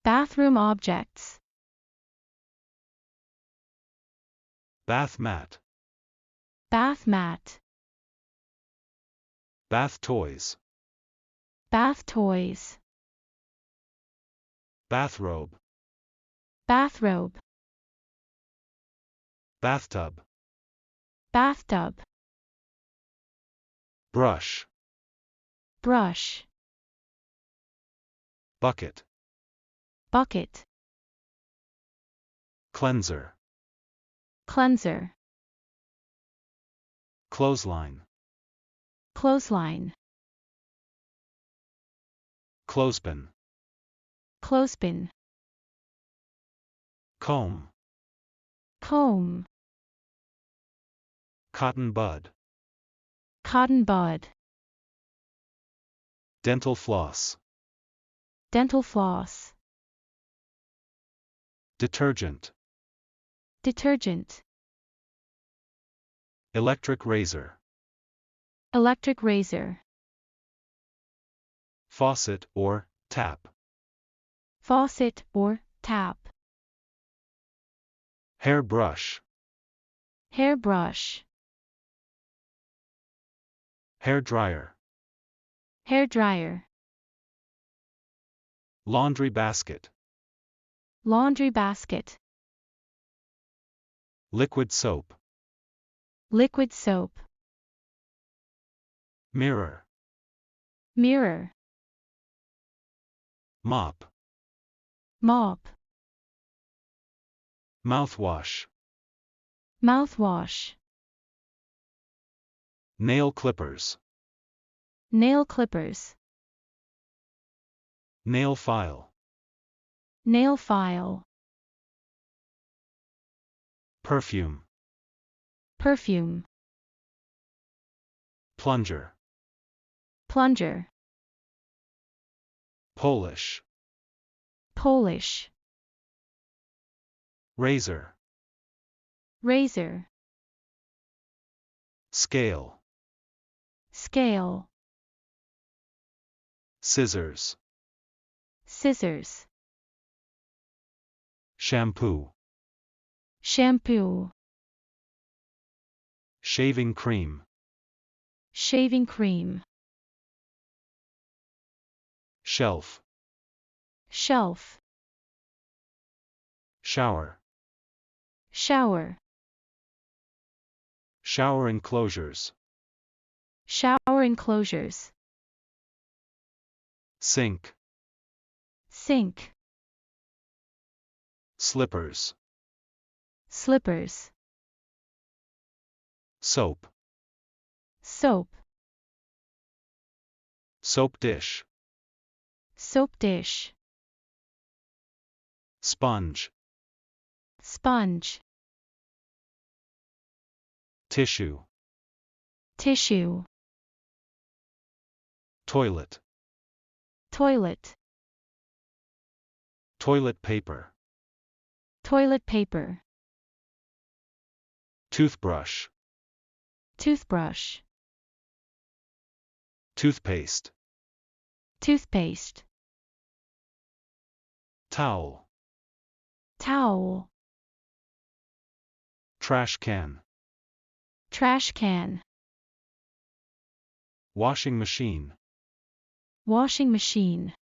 Bathroom objects. Bath mat. Bath mat. Bath toys. Bath toys. Bathrobe. Bathrobe. Bathtub. Bathtub. Brush. Brush. Bucket. Bucket. Cleanser. Cleanser. Clothesline. Clothesline. Clothespin. Clothespin. Comb. Comb. Cotton bud. Cotton bud. Dental floss. Dental floss. Detergent. Detergent. Electric razor. Electric razor. Faucet or tap. Faucet or tap. Hair brush. Hair brush. Hair dryer. Hair dryer. Laundry basket. Laundry basket. Liquid soap. Liquid soap. Mirror. Mirror. Mop. Mop. Mouthwash. Mouthwash. Nail clippers. Nail clippers. Nail file. Nail file. Perfume. Perfume. Plunger. Plunger. Polish. Polish. Razor. Razor. Scale. Scale. Scissors. Scissors. Shampoo. Shampoo. Shaving cream. Shaving cream. Shelf. Shelf. Shower. Shower. Shower enclosures. Shower enclosures. Sink. Sink. Slippers. Slippers. Soap. Soap. Soap dish. Soap dish. Sponge. Sponge. Tissue. Tissue. Toilet. Toilet. Toilet paper. Toilet paper. Toothbrush. Toothbrush. Toothpaste. Toothpaste. Towel. Towel. Trash can. Trash can. Washing machine. Washing machine.